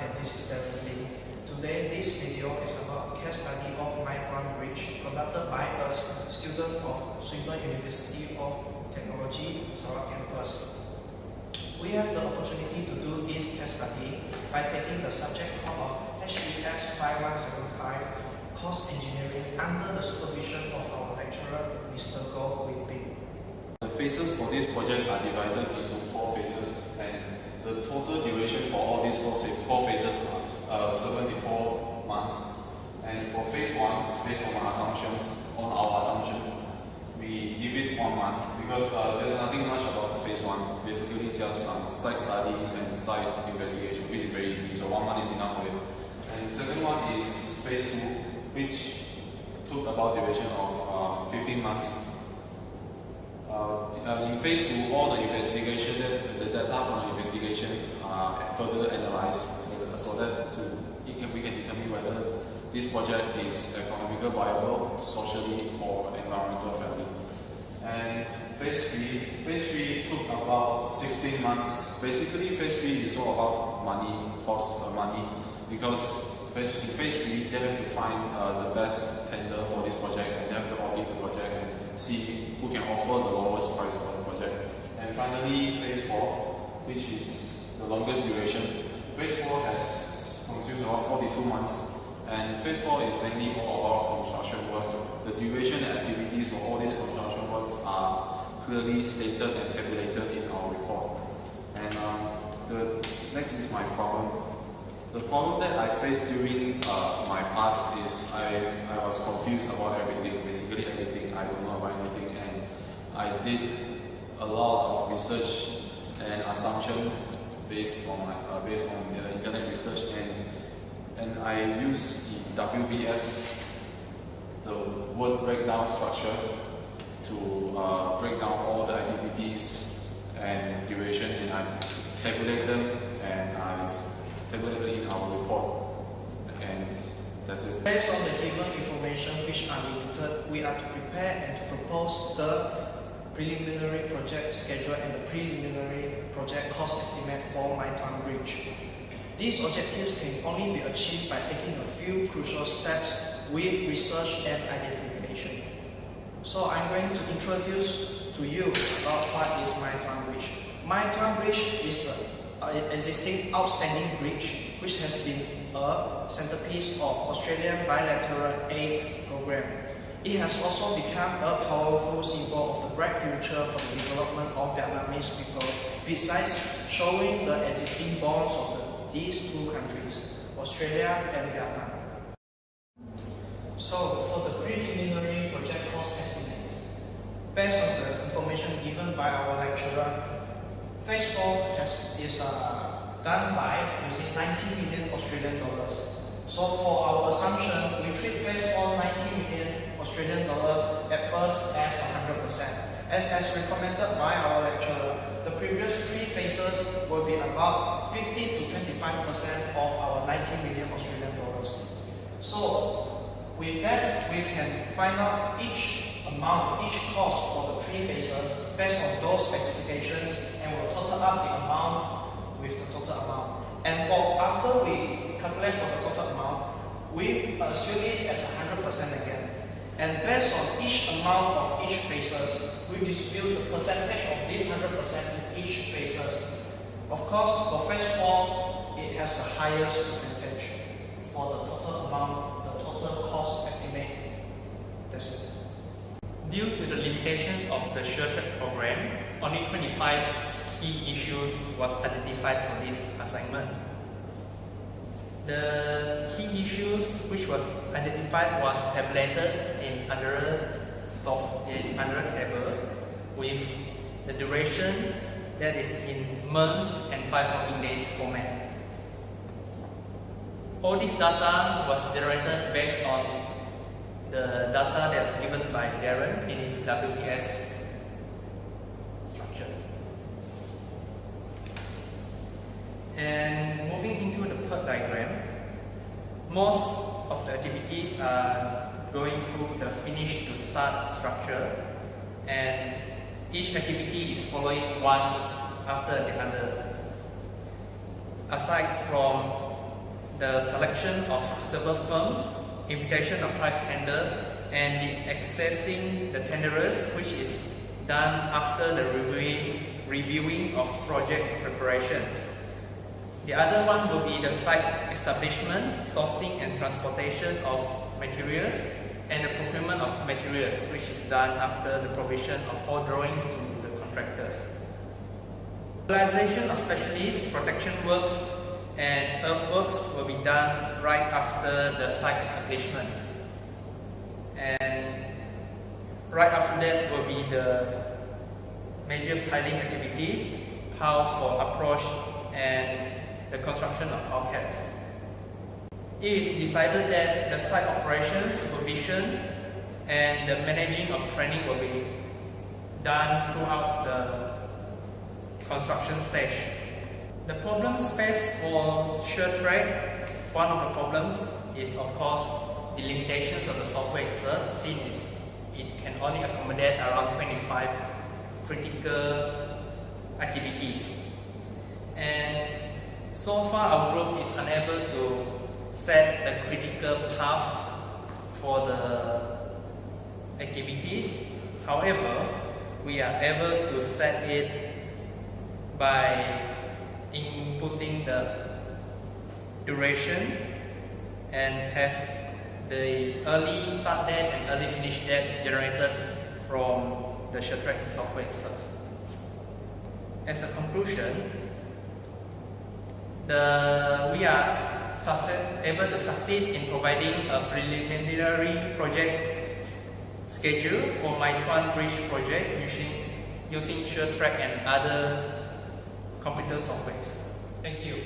and this is Thuan. Today, this video is about case study of Thuan Bridge conducted by a student of Thuan University of Technology, Sarawak campus. We have the opportunity to do this case study by taking the subject of HES 5175 Cost Engineering under the supervision of our lecturer, Mr. Goh Wee Ping. The phases for this project are divided into 4 phases, and the total duration for all these 4 phases is 74 months. And for phase 1, based on our assumptions, we give it 1 month because there's nothing much about phase 1. Basically, just some site studies and site investigation, which is very easy. So 1 month is enough for it. And the second one is phase 2, which took about duration of 15 months. In phase 2, all the investigation, the data from the investigation are further analyzed so that we can determine whether this project is economically viable, socially or environmental friendly. And phase 3 took about 16 months. Basically, phase 3 is all about money, because in phase 3 they have to find the best tender for this project, and they have to audit the project and see who can offer the lowest price for the project. And finally, phase 4, which is the longest duration. Phase 4 has consumed about 42 months, and phase 4 is mainly all about construction work. The duration and activities for all these construction works are clearly stated and tabulated in our report. And the next is my problem. The problem that I faced during my part is I was confused about everything, basically everything. I don't know about anything, and I did a lot of research and assumption based on the internet research, and I used the WBS, the word breakdown structure, to break down all the activities and duration, and I tabulate them and I tabulated in our report, and that's it. Based on the given information which are limited, we are to prepare and to propose the preliminary project schedule and the preliminary project cost estimate for Thuan Bridge. These objectives can only be achieved by taking a few crucial steps with research and identification. So I'm going to introduce to you about what is Thuan Bridge. Thuan Bridge is an existing outstanding bridge which has been a centerpiece of Australian bilateral aid program. It has also become a powerful symbol of the bright future for the development of Vietnamese people, besides showing the existing bonds of these two countries, Australia and Vietnam. So, for the preliminary project cost estimate, based on the information given by our lecturer, phase 4 is done by using 90 million Australian dollars. So for our assumption, we treat phase 4 90 million Australian dollars at first as 100%. And as recommended by our lecturer, the previous 3 phases will be about 50 to 25% of our 90 million Australian dollars. So with that, we can find out each cost for the 3 phases based on those specifications, and we'll total up the amount with the total amount. And after we calculate for the total amount, we assume it as 100% again. And based on each amount of each phases, we distribute the percentage of this 100% in each phases. Of course, for phase 4, it has the highest percentage for the total amount, the total cost estimate. That's it. Due to the limitations of the SureTrack program, only 25 key issues was identified for this assignment. The key issues which was identified was tabulated in another table with the duration that is in months and 5 working days format. All this data was generated based on the data that's given by Darren in his WBS structure. And moving into the third diagram, most of the activities are going through the finish to start structure, and each activity is following one after the other. Aside from the selection of suitable firms, invitation of price tender, and the accessing the tenderers, which is done after the reviewing of project preparations. The other one will be the site establishment, sourcing and transportation of materials, and the procurement of materials, which is done after the provision of all drawings to the contractors. Mobilization of specialists, protection works, and earthworks will be done right after the site establishment. And right after that will be the major piling activities, house for approach, and the construction of bulkheads. It is decided that the site operations, supervision, and the managing of training will be done throughout the construction stage. The problems faced for shear track, one of the problems is of course the limitations of the software itself, since it can only accommodate around 25 critical activities. And so far our group is unable to set the critical path for the activities. However, we are able to set it by inputting the duration and have the early start date and early finish date generated from the shear track software itself. As a conclusion, we are able to succeed in providing a preliminary project schedule for my Thuan Bridge project using shear track and other computer softwares. Thank you.